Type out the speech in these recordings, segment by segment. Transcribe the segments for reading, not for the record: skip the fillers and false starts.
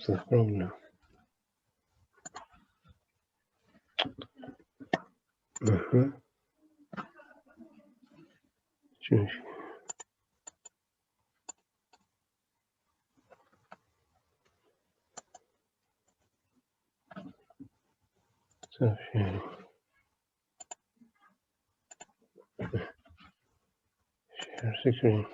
What's the problem? Share screen.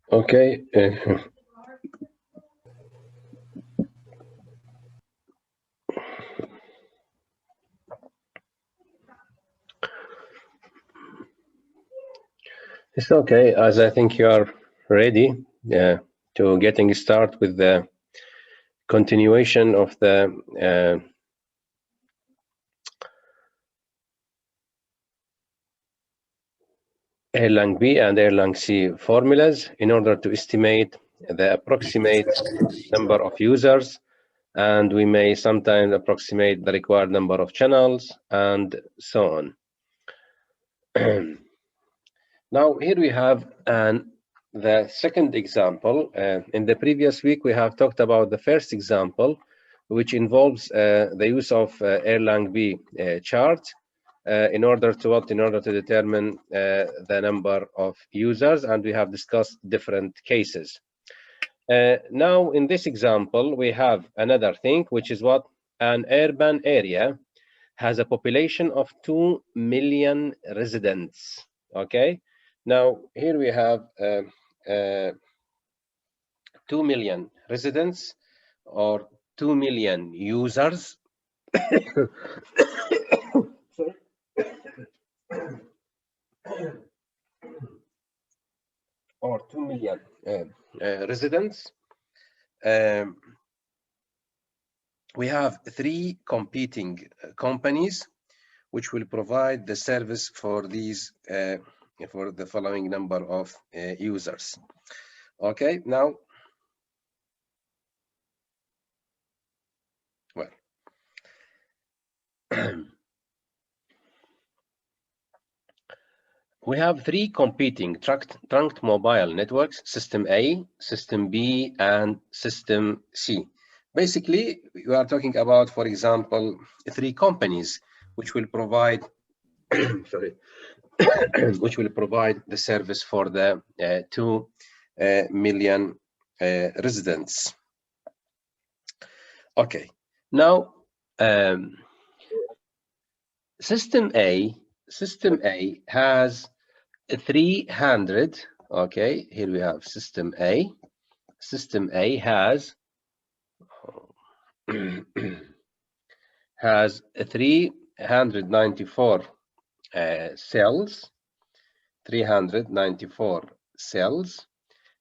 Okay. It's okay, as I think you are ready to getting started with the continuation of the Erlang B and Erlang C formulas in order to estimate the approximate number of users, and we may sometimes approximate the required number of channels and so on. Now here we have the second example. In the previous week we have talked about the first example, which involves the use of Erlang B chart in order to determine the number of users, and we have discussed different cases. Now in this example we have another thing, which is what an urban area has a population of 2 million residents. Okay, now here we have 2 million residents or 2 million users. Or 2 million residents. We have 3 competing companies which will provide the service for these for the following number of users. Okay, now well we have 3 competing trunked mobile networks: System A, System B, and System C. Basically, we are talking about, for example, 3 companies which will provide sorry, which will provide the service for the 2 million residents. Okay, now System A has 300. Okay, here we have System A. System A has has 394 cells, 394 cells,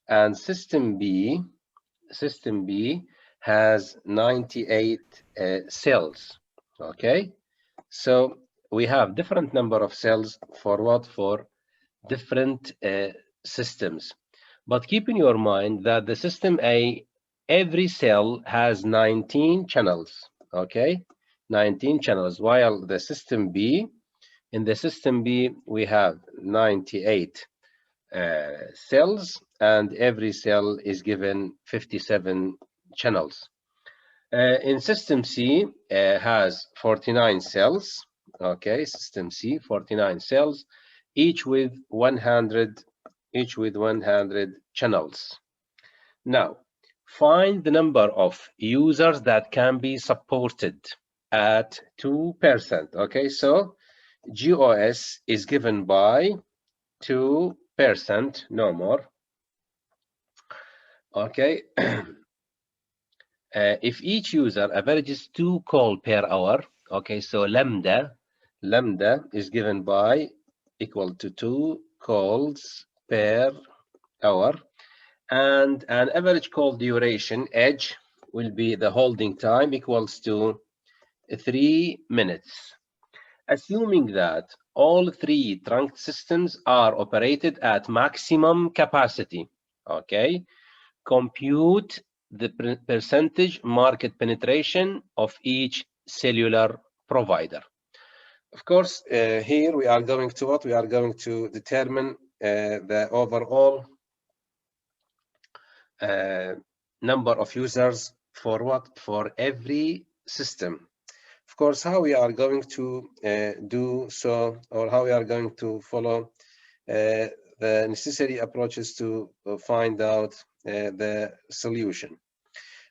and System B has 98 cells. Okay, so we have different number of cells for what? For different systems. But keep in your mind that the System A, every cell has 19 channels. Okay, 19 channels, while the System B, in the System B we have 98 cells, and every cell is given 57 channels. In System C has 49 cells. Okay, System C, 49 cells, each with 100 channels. Now find the number of users that can be supported at 2%. Okay, so GOS is given by 2%, no more. Okay. If each user averages 2 calls per hour, okay, so lambda is given by equal to 2 calls per hour, and an average call duration, edge, will be the holding time equals to 3 minutes. Assuming that all 3 trunk systems are operated at maximum capacity, okay, compute the percentage market penetration of each cellular provider. Of course, here we are going to what? We are going to determine the overall number of users for what? For every system. Of course, how we are going to do so, or how we are going to follow the necessary approaches to find out the solution.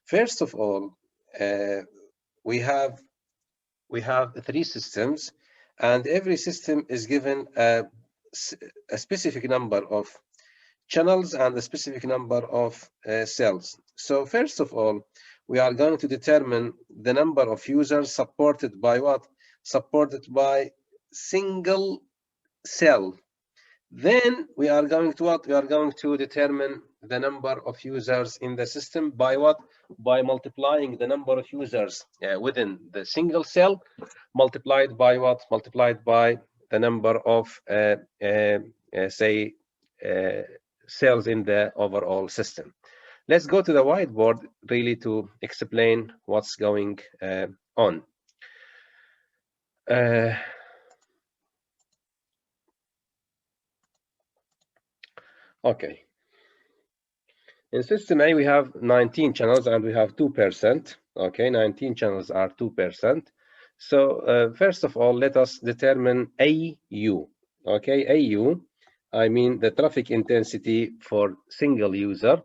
First of all, we have 3 systems, and every system is given a specific number of channels and a specific number of cells. So first of all, we are going to determine the number of users supported by what? Supported by single cell. Then we are going to what? We are going to determine the number of users in the system by what? By multiplying the number of users within the single cell, multiplied by what? Multiplied by the number of say cells in the overall system. Let's go to the whiteboard really to explain what's going on. Okay. In system A, we have 19 channels and we have 2%. Okay, 19 channels are 2%. So first of all, let us determine AU. Okay, AU, I mean the traffic intensity for single user,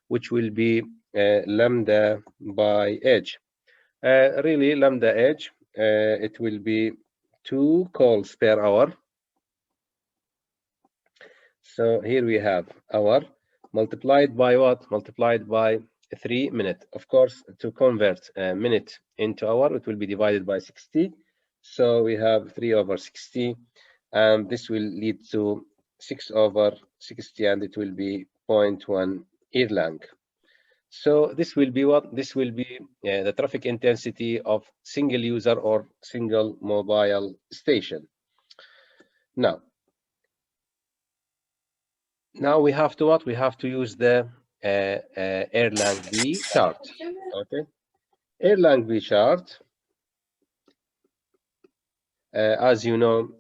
which will be lambda by edge. Really, lambda edge, it will be 2 calls per hour. So here we have hour multiplied by what? Multiplied by 3 minutes. Of course, to convert a minute into hour, it will be divided by 60. So we have 3 over 60, and this will lead to 6 over 60, and it will be 0.1 Erlang. So this will be what? This will be the traffic intensity of single user or single mobile station. Now we have to what? We have to use the Erlang V chart. Okay, Erlang V chart. As you know,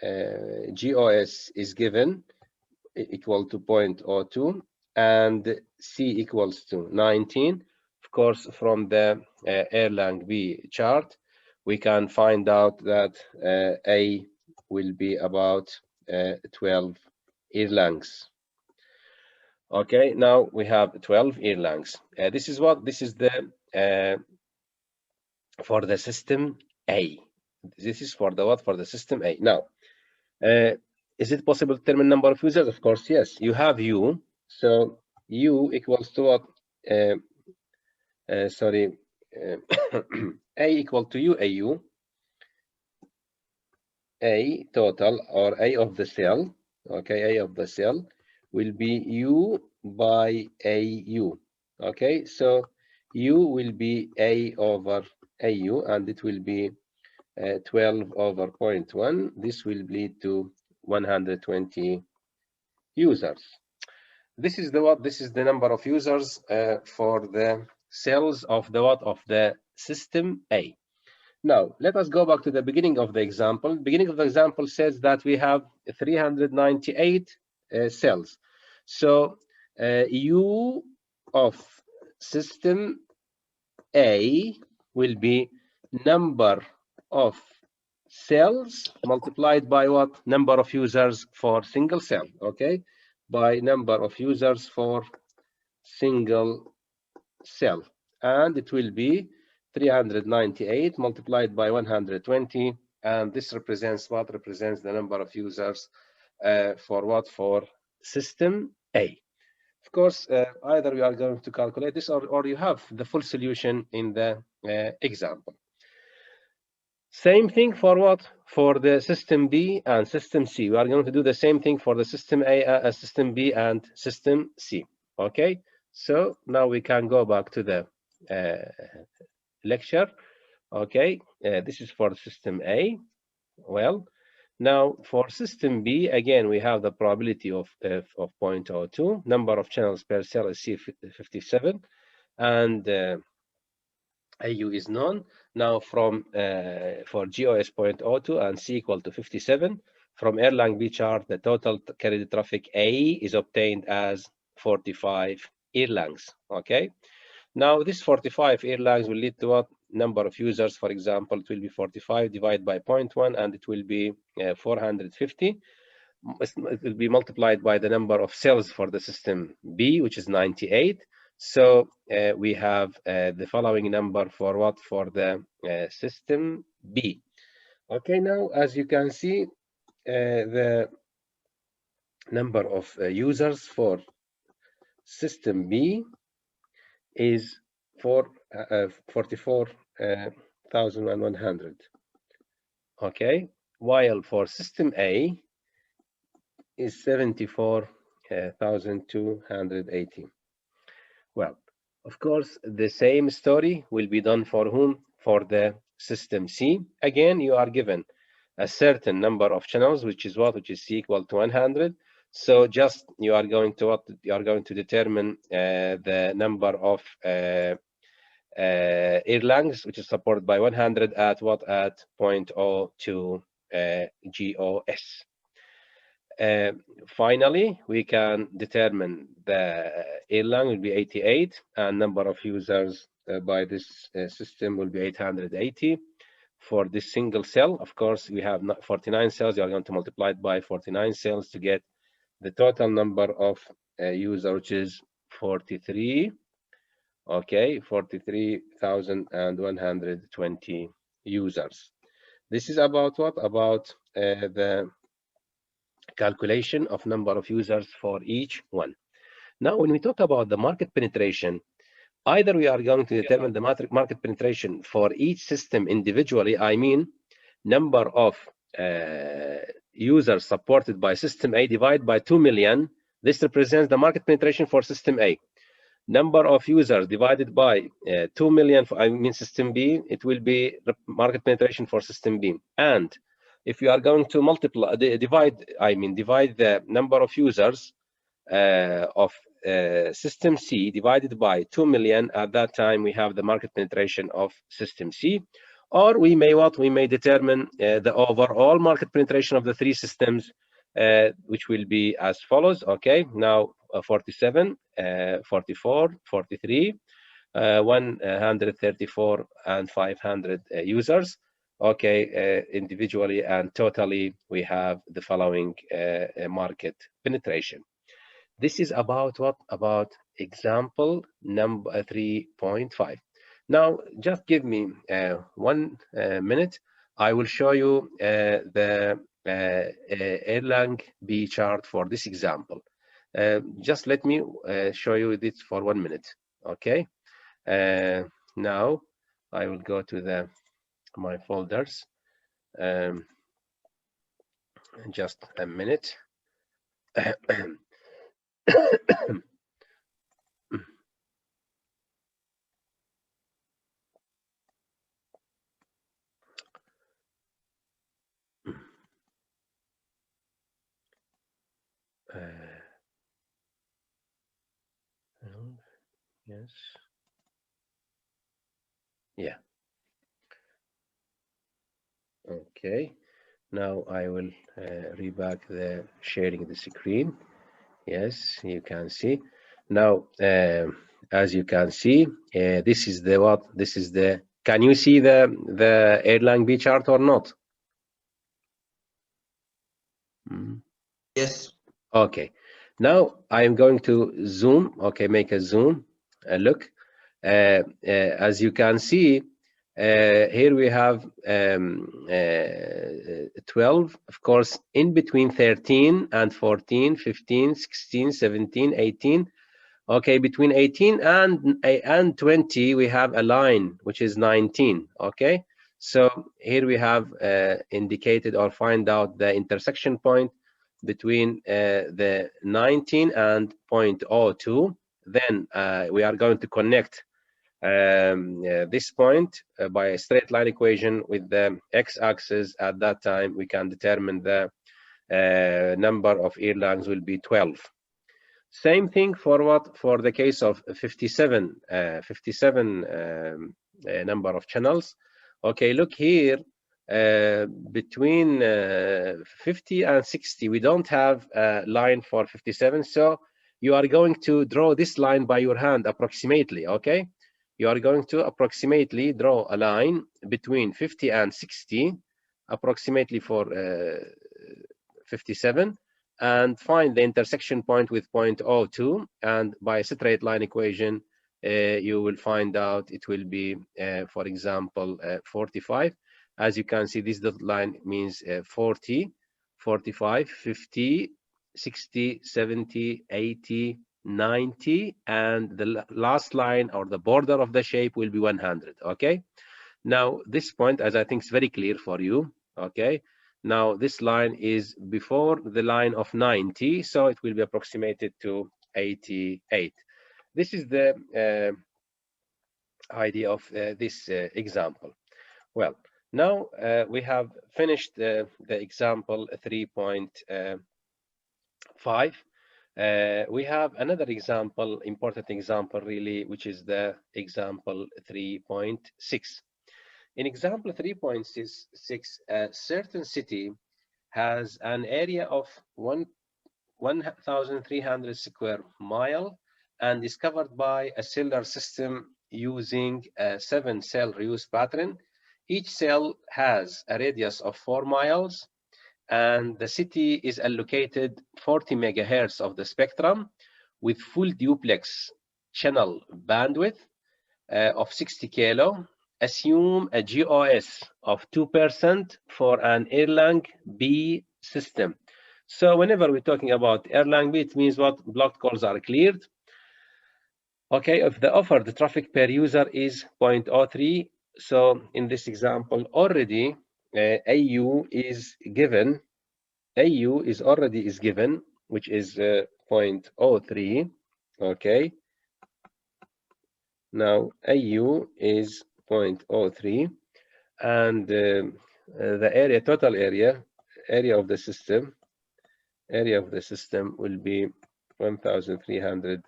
GOS is given equal to 0.02 and C equals to 19. Of course, from the Erlang V chart, we can find out that A will be about 12 Erlangs. Okay, now we have 12 Erlangs. This is what? This is the for the system A. This is for the what? For the system A. Now, is it possible to determine number of users? Of course, yes. You have U, so U equals to what? Sorry, A equal to U, AU. A total or A of the cell. Okay, A of the cell will be U by AU. Okay, so U will be A over AU, and it will be 12 over 0.1. This will lead to 120 users. This is the what? This is the number of users for the cells of the what? Of the system A. Now, let us go back to the beginning of the example. Beginning of the example says that we have 398 cells. So U of system A will be number of cells multiplied by what? Number of users for single cell, okay? By number of users for single cell. And it will be 398 multiplied by 120, and this represents what? Represents the number of users for what? For system A. Of course, either we are going to calculate this or you have the full solution in the example. Same thing for what? For the system B and system C. We are going to do the same thing for the system A, system B, and system C. Okay, so now we can go back to the lecture. Okay, this is for system A. Well, now for system B, again, we have the probability of 0.02. Number of channels per cell is C57, and AU is known. Now from for GOS 0.02 and C equal to 57, from Erlang B chart, the total carried traffic A is obtained as 45 Erlangs. Okay. Now this 45 Erlangs will lead to what? Number of users, for example, it will be 45 divided by 0.1, and it will be 450. It will be multiplied by the number of cells for the system B, which is 98. So we have the following number for what? For the system B. Okay, now as you can see, the number of users for system B is 44,100. Okay, while for system A is 74,280. Well, of course, the same story will be done for whom? For the system C. Again, you are given a certain number of channels, which is what? Which is C equal to 100. So just you are going to what? You are going to determine the number of Erlangs, which is supported by 100 at what? At 0.02 GOS. Finally, we can determine the Erlang will be 88, and number of users by this system will be 880 for this single cell. Of course, we have 49 cells. You are going to multiply it by 49 cells to get the total number of users, which is 43. Okay, 43,120 users. This is about what? About the calculation of number of users for each one. Now, when we talk about the market penetration, either we are going to determine the market penetration for each system individually, I mean, number of users supported by system A divided by 2 million. This represents the market penetration for system A. Number of users divided by 2 million, for, I mean system B, it will be market penetration for system B. And if you are going to multiply, divide the number of users of system C divided by 2 million, at that time we have the market penetration of system C. Or we may what? We may determine the overall market penetration of the three systems, which will be as follows. Okay, now 47, 44, 43, 134, and 500 users. Okay, individually and totally, we have the following market penetration. This is about what? About example number 3.5. Now, just give me 1 minute. I will show you the Erlang B chart for this example. Just let me show you this for 1 minute. Okay. Now, I will go to my folders. Just a minute. Yes. Yeah. Okay. Now I will reback the sharing the screen. Yes, you can see. Now, as you can see, this is the what? This is the. Can you see the Erlang B chart or not? Yes. Okay. Now I am going to zoom. Okay, make a zoom. Look. As you can see, Here we have 12, of course, in between 13 and 14, 15, 16, 17, 18. Okay, between 18 and 20, we have a line which is 19. Okay, so here we have indicated or find out the intersection point between the 19 and 0.02. Then we are going to connect this point by a straight line equation with the x-axis. At that time, we can determine the number of Erlangs will be 12. Same thing for what? For the case of 57, number of channels. Okay, look here, between 50 and 60, we don't have a line for 57, so you are going to draw this line by your hand approximately. Okay, you are going to approximately draw a line between 50 and 60, approximately for 57, and find the intersection point with 0.02, and by a straight line equation you will find out it will be for example 45. As you can see, this dotted line means 40, 45, 50, 60, 70, 80, 90, and the last line or the border of the shape will be 100. Okay, now this point, as I think is very clear for you. Okay, now this line is before the line of 90, so it will be approximated to 88. This is the idea of this example. Well, now we have finished the example 3.5. We have another example, important example really, which is the example 3.6. In example 3.6, a certain city has an area of 1,300 square mile and is covered by a cellular system using a 7-cell reuse pattern. Each cell has a radius of 4 miles, and the city is allocated 40 megahertz of the spectrum with full duplex channel bandwidth of 60 kilo. Assume a GOS of 2% for an Erlang B system. So whenever we're talking about Erlang B, it means what? Blocked calls are cleared. Okay, if the offered traffic per user is 0.03, so in this example already AU is given. AU is already given, which is 0.03. Okay. Now AU is 0.03, and the area, total area of the system, will be 1,300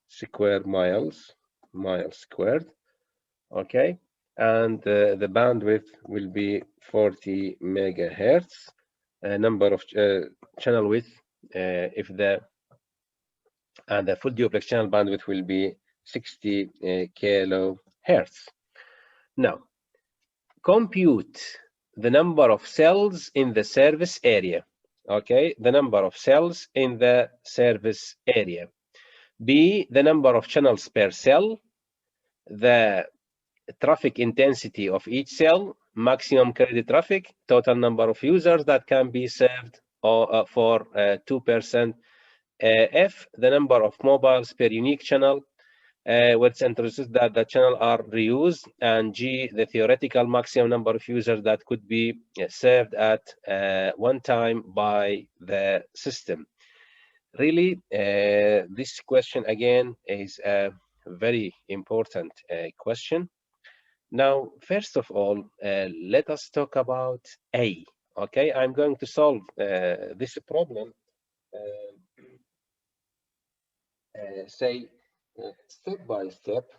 square miles squared. Okay, and the bandwidth will be 40 megahertz. Number of channel width, if the full duplex channel bandwidth will be 60 kilohertz. Now, compute the number of cells in the service area. Okay, the number of cells in the service area. B, the number of channels per cell, the traffic intensity of each cell, maximum credit traffic, total number of users that can be served for 2%. F, the number of mobiles per unique channel, where it's introduced that the channel are reused, and G, the theoretical maximum number of users that could be served at one time by the system. Really, this question again is a very important question. Now, first of all, let us talk about A. Okay, I'm going to solve this problem, say step by step.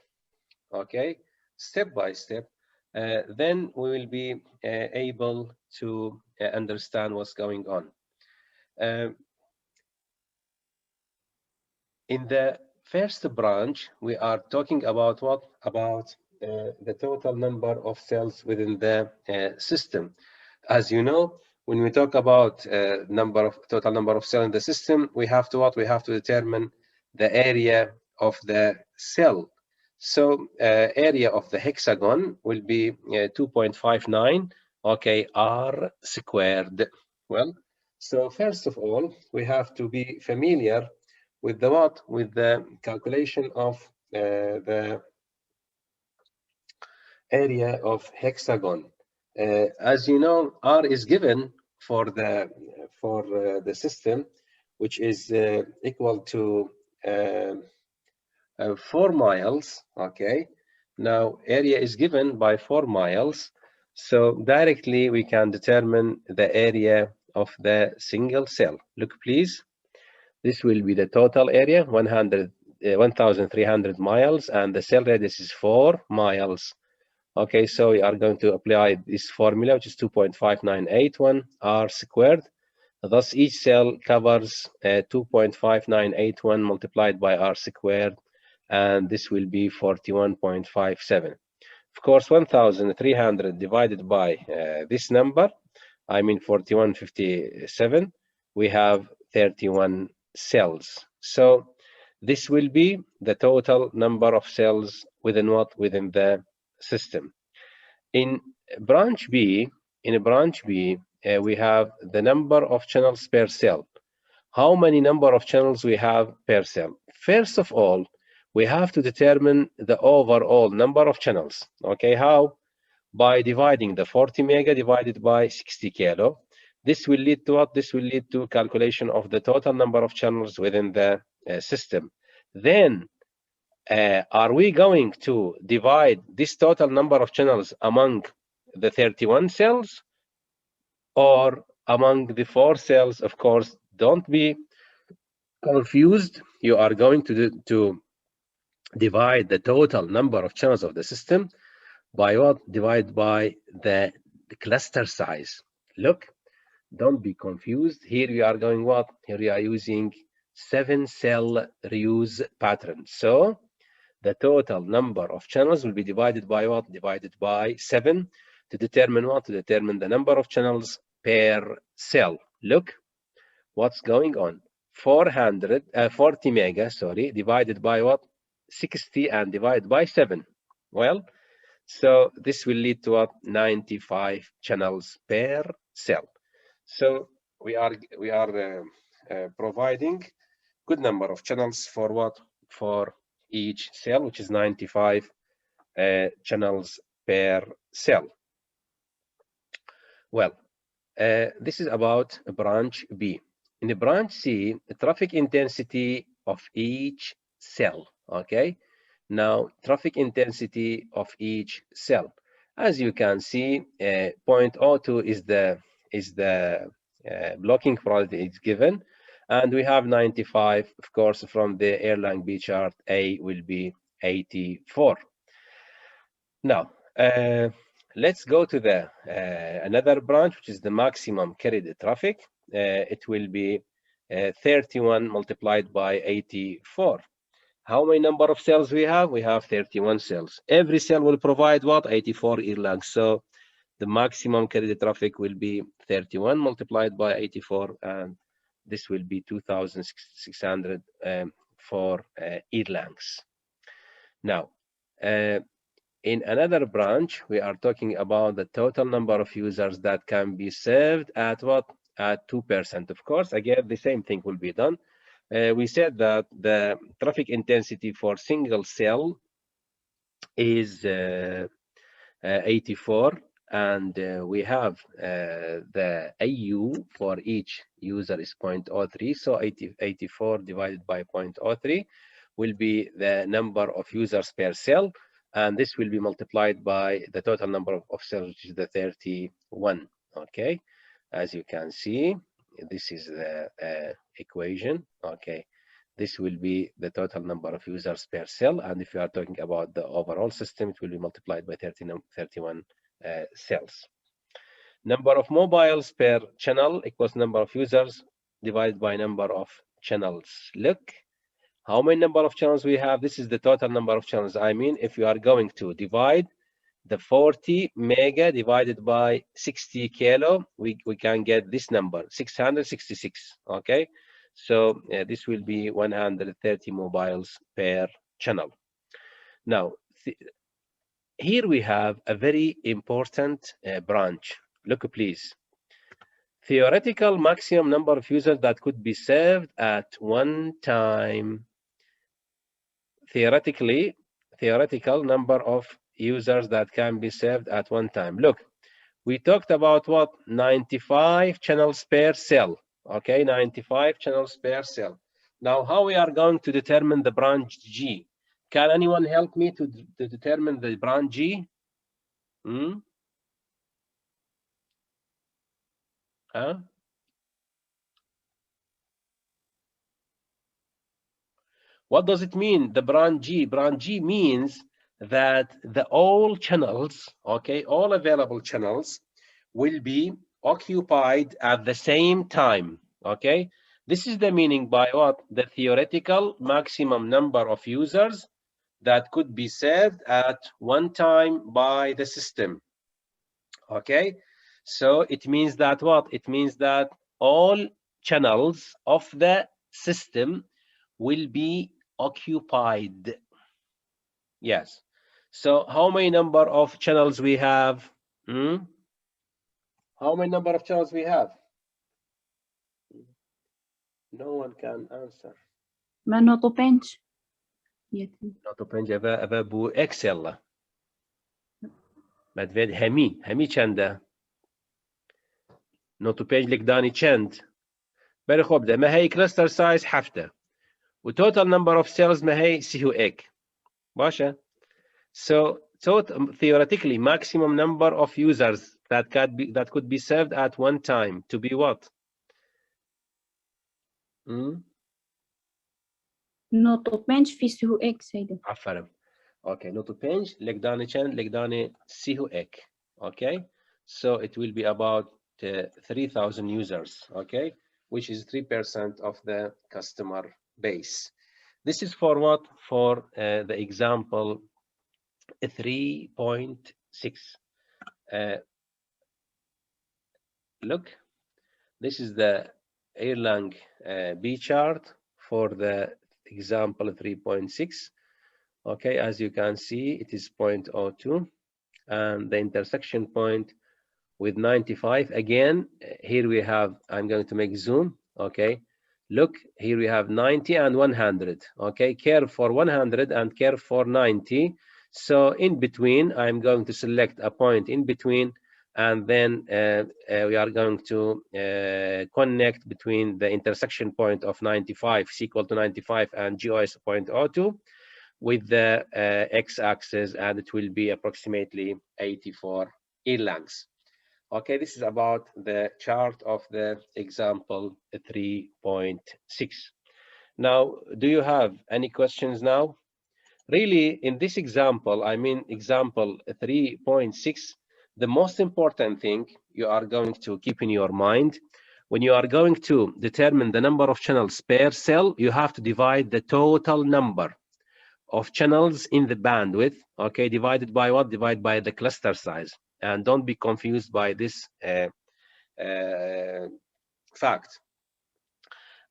Okay, step by step. Then we will be able to understand what's going on. In the first branch, we are talking about what? About the total number of cells within the system. As you know, when we talk about total number of cells in the system, we have to what? We have to determine the area of the cell. So area of the hexagon will be 2.59, okay, r squared. Well, so first of all, we have to be familiar with the what? With the calculation of the area of hexagon. As you know, r is given for the system, which is equal to 4 miles. Okay, now area is given by 4 miles, so directly we can determine the area of the single cell. Look, please, this will be the total area, 1,300 miles, and the cell radius is 4 miles. Okay, so we are going to apply this formula, which is 2.5981 r squared. Thus, each cell covers 2.5981 multiplied by r squared, and this will be 41.57. Of course, 1,300 divided by this number, I mean 4157, we have 31 cells. So this will be the total number of cells within what? Within the system. In branch B, we have the number of channels per cell. How many number of channels we have per cell? First of all, we have to determine the overall number of channels. Okay, how? By dividing the 40 mega divided by 60 kilo. This will lead to what? This will lead to calculation of the total number of channels within the system. Then, are we going to divide this total number of channels among the 31 cells or among the 4 cells? Of course, don't be confused. You are going to divide the total number of channels of the system by what? Divide by the cluster size. Look, don't be confused. Here we are going what? Here we are using 7-cell reuse pattern. So the total number of channels will be divided by what? Divided by 7 to determine what? To determine the number of channels per cell. Look what's going on. 40 mega, sorry, divided by what? 60 and divided by 7. Well, so this will lead to what? 95 channels per cell. So we are providing good number of channels for what? For each cell, which is 95 channels per cell. Well, this is about branch B. In the branch C, the traffic intensity of each cell. Okay, now traffic intensity of each cell. As you can see, 0.02 is the blocking probability is given, and we have 95. Of course, from the Erlang B chart, A will be 84. Now, let's go to the another branch, which is the maximum carried traffic. It will be 31 multiplied by 84. How many number of cells we have? We have 31 cells. Every cell will provide what? 84 Erlang. So the maximum carried traffic will be 31 multiplied by 84, and this will be 2,600 for Erlangs. Now, in another branch, we are talking about the total number of users that can be served at what? At 2%. Of course, again, the same thing will be done. We said that the traffic intensity for single cell is 84, and we have the AU for each user is 0.03. So 84 divided by 0.03 will be the number of users per cell, and this will be multiplied by the total number of cells, which is the 31. Okay, as you can see, this is the equation. Okay, this will be the total number of users per cell, and if you are talking about the overall system, it will be multiplied by 31 cells. Number of mobiles per channel equals number of users divided by number of channels. Look, how many number of channels we have? This is the total number of channels. I mean, if you are going to divide the 40 mega divided by 60 kilo, we can get this number, 666. Okay, so this will be 130 mobiles per channel. Now, here we have a very important branch. Look, please. Theoretical maximum number of users that could be served at one time. Theoretical number of users that can be served at one time. Look, we talked about what? 95 channels per cell. Okay, 95 channels per cell. Now, how we are going to determine the branch G? Can anyone help me to determine the branch G? Huh? What does it mean, the branch G? Branch G means that all channels, okay, all available channels will be occupied at the same time, okay? This is the meaning by what? The theoretical maximum number of users that could be served at one time by the system, okay? So it means that what? It means that all channels of the system will be occupied. Yes. So how many number of channels we have? How many number of channels we have? No one can answer. ما نوتوبنش نوتوبنج أبا بو إكسل مدفيد همي چنده نوتوبنج لك داني چند بله خب ده ما هي كلاستر سايز حفته وتوتال نمبر اوف سيلز ما هي سيهو اك باشا. So theoretically maximum number of users that could be served at one time to be what? نوتوبنش في سهو اكس هيدا. عفوا. Okay, نوتوبنج لك داني چند لك داني سيهو اك. Okay, so it will be about 3,000 users, okay, which is 3% of the customer base. This is for what? For the example 3.6. Look, this is the Erlang B chart for the example 3.6. Okay, as you can see, it is 0.02, and the intersection point with 95. Again, here we have, I'm going to make zoom, okay. Look, here we have 90 and 100, okay. Curve for 100 and curve for 90. So in between, I'm going to select a point in between, and then we are going to connect between the intersection point of 95 is equal to 95 and GOS 0.02 with the x-axis, and it will be approximately 84 Erlangs. Okay, this is about the chart of the example 3.6. Now, do you have any questions now? Really, in this example, I mean example 3.6, the most important thing you are going to keep in your mind, when you are going to determine the number of channels per cell, you have to divide the total number of channels in the bandwidth, okay, divided by what? Divided by the cluster size. And don't be confused by this fact.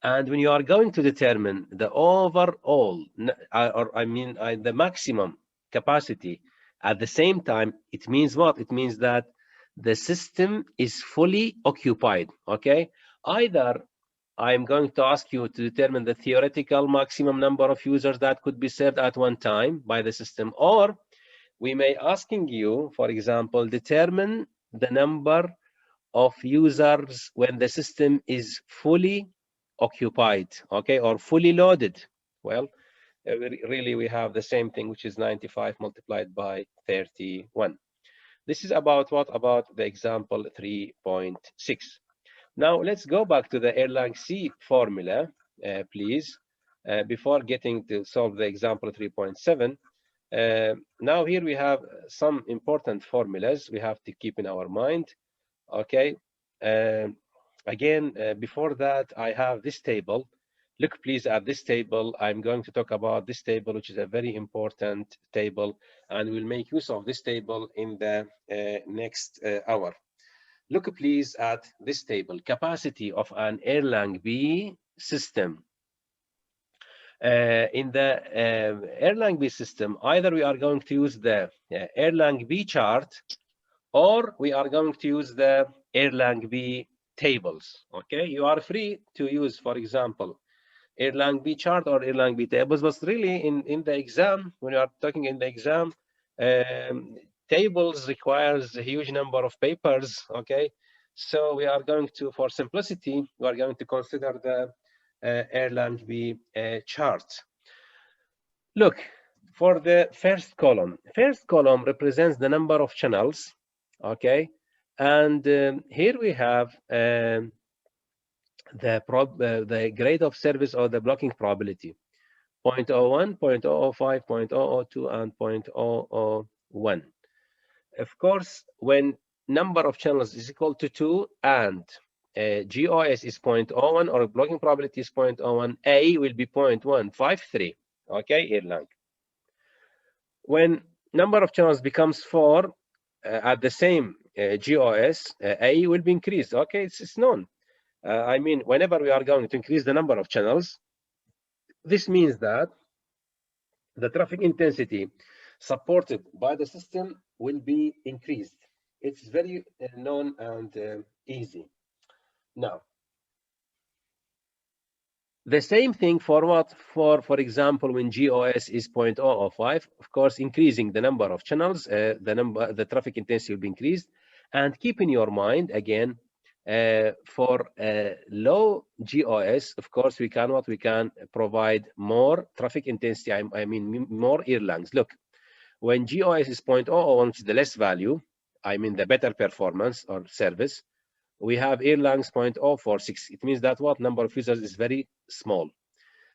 And when you are going to determine the overall, the maximum capacity at the same time, it means what? It means that the system is fully occupied, okay? Either I'm going to ask you to determine the theoretical maximum number of users that could be served at one time by the system, or we may asking you, for example, determine the number of users when the system is fully occupied, okay, or fully loaded. Well, really we have the same thing, which is 95 multiplied by 31. This is about what? About the example 3.6. Now let's go back to the Erlang C formula, please, before getting to solve the example 3.7. Now here we have some important formulas we have to keep in our mind. Okay, again, before that, I have this table. Look, please, at this table. I'm going to talk about this table, which is a very important table, and we'll make use of this table in the next hour. Look, please, at this table. Capacity of an Erlang B system. In the Erlang B system, either we are going to use the Erlang B chart, or we are going to use the Erlang B tables. Okay, you are free to use, for example, Erlang B chart or Erlang B tables, but really in the exam, when you are talking in the exam, tables requires a huge number of papers. Okay, so we are going to, for simplicity, we are going to consider the Erlang B chart. Look, for the first column represents the number of channels. Okay, and here we have the grade of service or the blocking probability: 0.01, 0.005, 0.002, and 0.001. Of course, when number of channels is equal to 2 and GOS is 0.01 or blocking probability is 0.01, A will be 0.153. Okay, Erlang. When number of channels becomes 4 at the same GOS, A will be increased. Okay, it's known. I mean, whenever we are going to increase the number of channels, this means that the traffic intensity supported by the system will be increased. It's very known and easy. Now, the same thing for what? For example, when GOS is 0.005, of course, increasing the number of channels, the traffic intensity will be increased. And keep in your mind, again, for low GOS, of course, we can provide more traffic intensity. I mean, more Erlangs. Look, when GOS is 0.001, which is the less value, I mean the better performance or service, we have Erlangs 0.046. It means that what number of users is very small.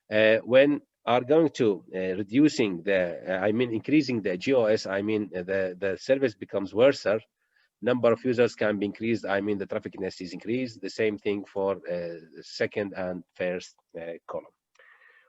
When are going to reducing the, I mean increasing the GOS, I mean the service becomes worse. Number of users can be increased. I mean the traffic intensity is increased. The same thing for second and first column.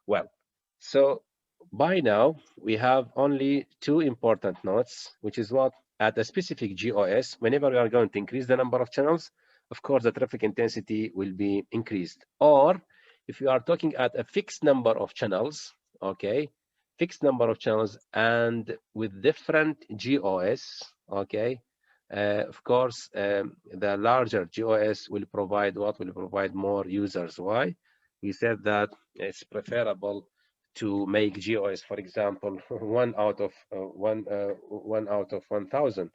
Well, so by now we have only two important notes, which is what at a specific GOS, whenever we are going to increase the number of channels, of course, the traffic intensity will be increased. Or if you are talking at a fixed number of channels, okay, fixed number of channels and with different GOS, okay, of course, the larger GOS will provide what? Will provide more users. Why? We said that it's preferable to make GOS, for example, 1 out of 1,000,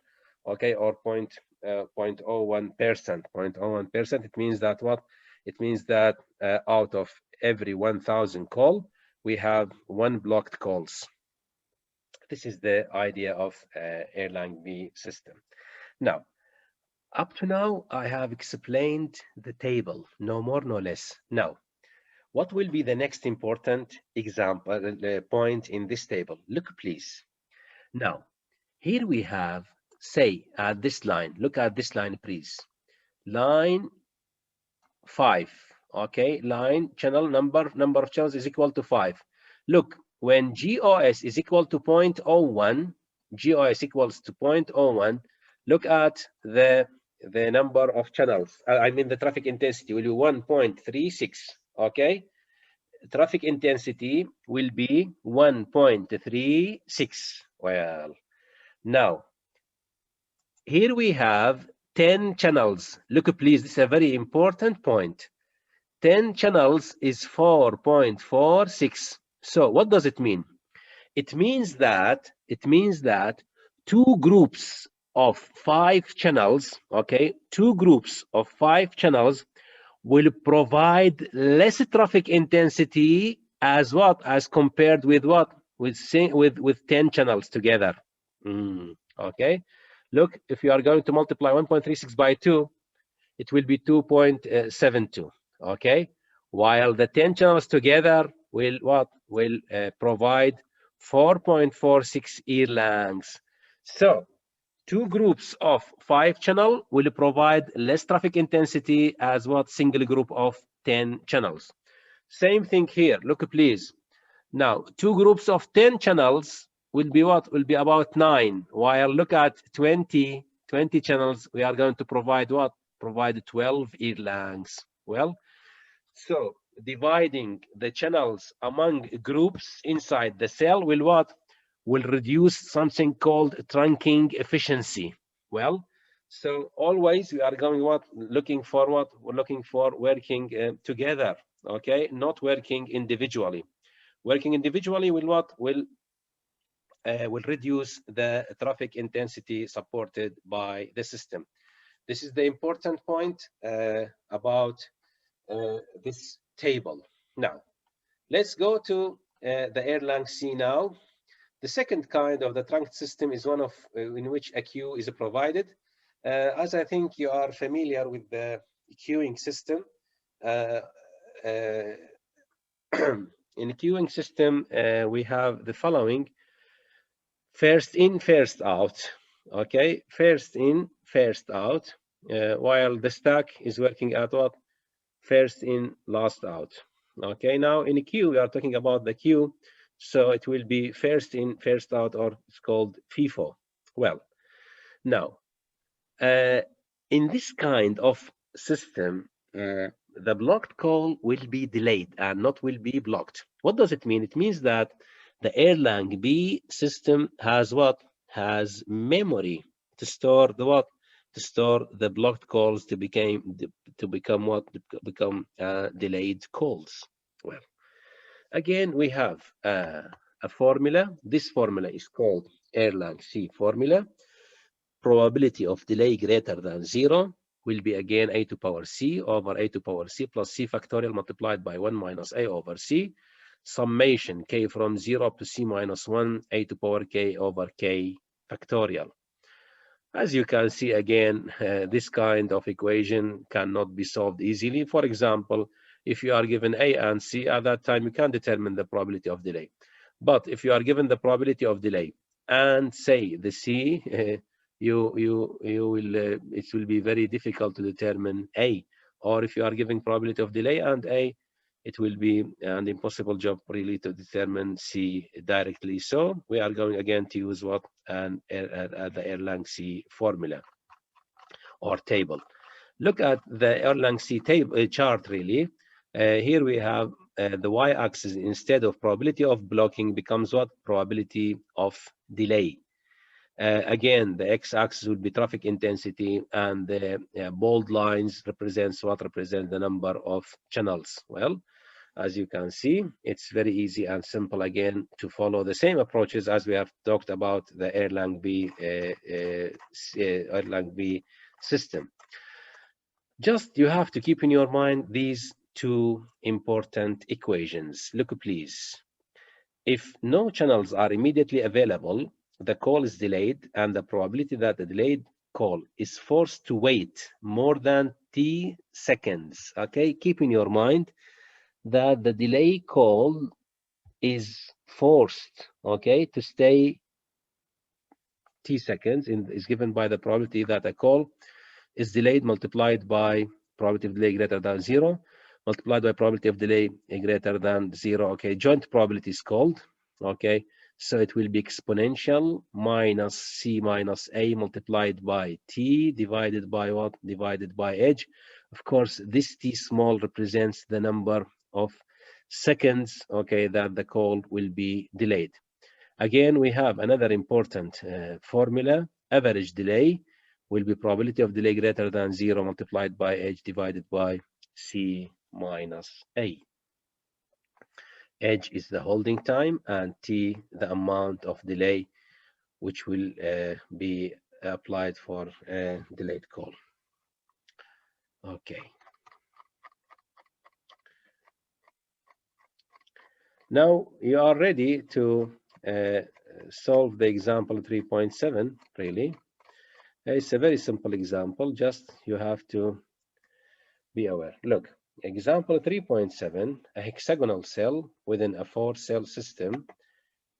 okay, or 0.01%. 0.01%. It means that what? It means that out of every 1,000 call, we have 1 blocked calls. This is the idea of Erlang B system. Now, up to now, I have explained the table, no more, no less. Now, what will be the next important example point in this table? Look, please. Now, here we have, say, at this line, look at this line, please. Line 5, okay, line channel number of channels is equal to 5. Look, when GOS is equal to 0.01, GOS equals to 0.01, look at the number of channels. I mean the traffic intensity will be 1.36, okay? Traffic intensity will be 1.36. Well, now, here we have 10 channels. Look, please, this is a very important point. 10 channels is 4.46. So what does it mean? It means that two groups of 5 channels, okay, 2 groups of 5 channels will provide less traffic intensity as what? As compared with what? With 10 channels together. Okay. Look, if you are going to multiply 1.36 by 2, it will be 2.72. Okay. While the 10 channels together will what? Will provide 4.46 Erlangs. So 2 groups of 5 channel will provide less traffic intensity as what? Single group of 10 channels. Same thing here. Look, please. Now, 2 groups of 10 channels will be what? Will be about 9. While look at 20 channels, we are going to provide what? Provide 12 Erlangs. Well, so dividing the channels among groups inside the cell will what? Will reduce something called trunking efficiency. Well, so always we are going what? Looking for what? We're looking for working together, okay? Not working individually. Working individually will what? Will reduce the traffic intensity supported by the system. This is the important point about this table. Now, let's go to the Erlang-C now. The second kind of the trunk system is one of in which a queue is provided. As I think you are familiar with the queuing system, in a queuing system, we have the following: first in, first out. Okay, first in, first out. While the stack is working at what? First in, last out. Okay, now in a queue, we are talking about the queue, so it will be first in, first out, or it's called FIFO. Well, now, in this kind of system, the blocked call will be delayed and not will be blocked. What does it mean? It means that the Erlang B system has what? Has memory to store the what? To store the blocked calls to become what? To become delayed calls. Well, again, we have a formula. This formula is called Erlang C formula. Probability of delay greater than 0 will be again a to power c over a to power c plus c factorial multiplied by 1 minus a over c, summation k from 0 up to c minus 1 a to power k over k factorial. As you can see again, this kind of equation cannot be solved easily. For example, if you are given a and c, at that time you can determine the probability of delay. But if you are given the probability of delay and say the c, it will be very difficult to determine a. Or if you are giving probability of delay and a, it will be an impossible job really to determine c directly. So we are going again to use what? The Erlang C formula or table. Look at the Erlang C table chart really. Here we have the y-axis, instead of probability of blocking, becomes what? Probability of delay. Again, the x-axis will be traffic intensity, and the bold lines represents what? Represent the number of channels. Well, as you can see, it's very easy and simple again to follow the same approaches as we have talked about the Erlang B system. Just you have to keep in your mind these two important equations. Look, please. If no channels are immediately available, the call is delayed, and the probability that the delayed call is forced to wait more than t seconds. Okay, keep in your mind that the delay call is forced, okay, to stay t seconds is given by the probability that a call is delayed multiplied by probability of delay greater than 0 multiplied by probability of delay greater than 0. Okay, joint probability is called. Okay, so it will be exponential minus c minus a multiplied by t divided by what? Divided by edge. Of course, this t small represents the number of seconds, okay, that the call will be delayed. Again, we have another important formula. Average delay will be probability of delay greater than 0 multiplied by edge divided by c minus a. Edge is the holding time, and t the amount of delay which will be applied for a delayed call. Okay. Now you are ready to solve the example 3.7, really. It's a very simple example, just you have to be aware. Look, example 3.7, a hexagonal cell within a 4-cell system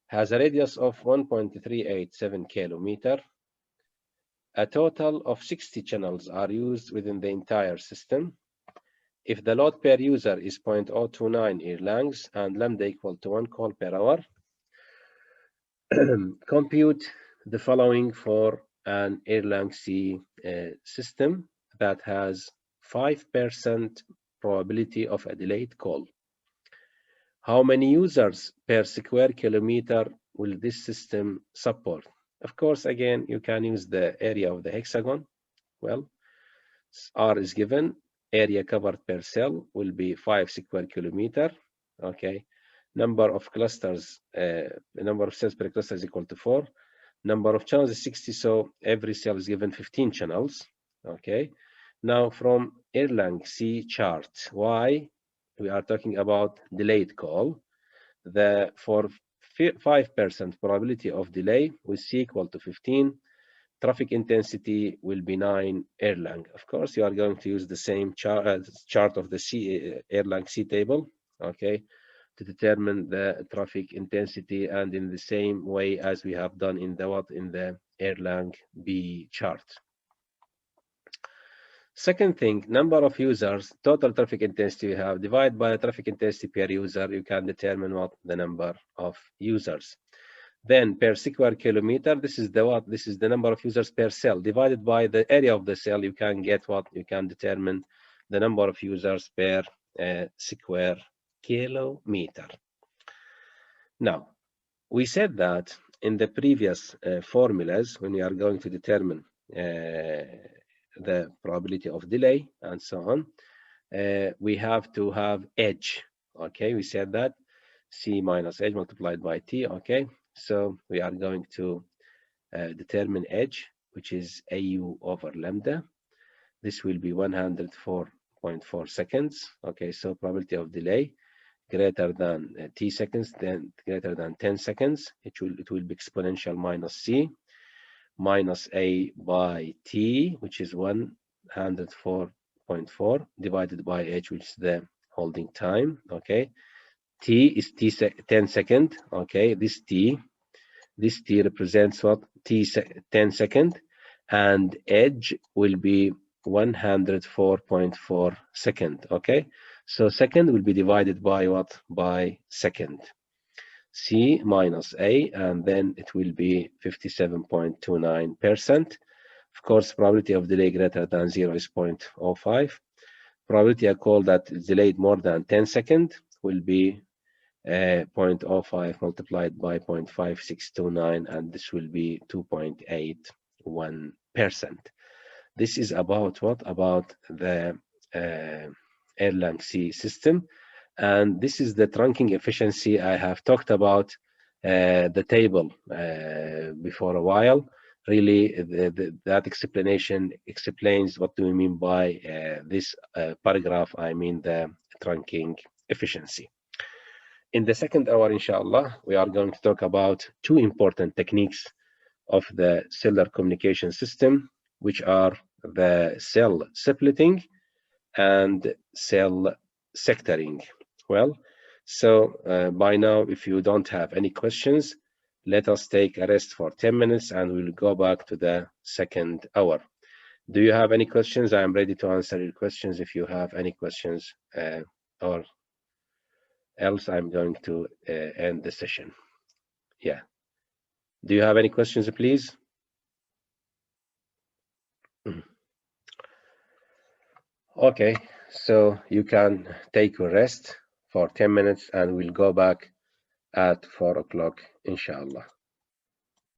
has a radius of 1.387 kilometer. A total of 60 channels are used within the entire system. If the load per user is 0.029 Erlangs and lambda equal to 1 call per hour, compute the following for an Erlang C system that has 5% probability of a delayed call. How many users per square kilometer will this system support? Of course, again, you can use the area of the hexagon. Well, R is given, area covered per cell will be 5 square kilometer. Okay, number of clusters, number of cells per cluster is equal to 4. Number of channels is 60, so every cell is given 15 channels. Okay, now from Erlang C chart, why we are talking about delayed call. For 5% probability of delay with C equal to 15, traffic intensity will be 9 Erlang. Of course, you are going to use the same chart of the Erlang C table, okay, to determine the traffic intensity, and in the same way as we have done in the Erlang B chart. Second thing, number of users, total traffic intensity you have, divide by traffic intensity per user, you can determine what the number of users. Then per square kilometer, this is the number of users per cell, divided by the area of the cell, you can get what? You can determine the number of users per square kilometer. Now, we said that in the previous formulas, when we are going to determine the probability of delay and so on, we have to have edge. Okay, we said that C minus edge multiplied by T. Okay, so we are going to determine edge, which is AU over lambda. This will be 104.4 seconds. Okay, so probability of delay greater than T seconds, then greater than 10 seconds. It will be exponential minus C minus A by T, which is 104.4 divided by H, which is the holding time. Okay, T is 10 second. Okay, this T represents what? 10 second, and edge will be 104.4 second. Okay, so second will be divided by what? By second. C minus A, and then it will be 57.29%. Of course, probability of delay greater than 0 is 0.05. Probability of call that is delayed more than 10 seconds will be 0.05 multiplied by 0.5629, and this will be 2.81%. This is about what? About the Erlang C system. And this is the trunking efficiency. I have talked about the table before a while. Really, that explanation explains what do we mean by this paragraph. I mean the trunking efficiency. In the second hour, inshallah, we are going to talk about two important techniques of the cellular communication system, which are the cell splitting and cell sectoring. Well, so by now, if you don't have any questions, let us take a rest for 10 minutes and we'll go back to the second hour. Do you have any questions? I am ready to answer your questions if you have any questions, or else I'm going to end the session. Yeah. Do you have any questions, please? Okay, so you can take a rest for 10 minutes and we'll go back at 4 o'clock, inshallah.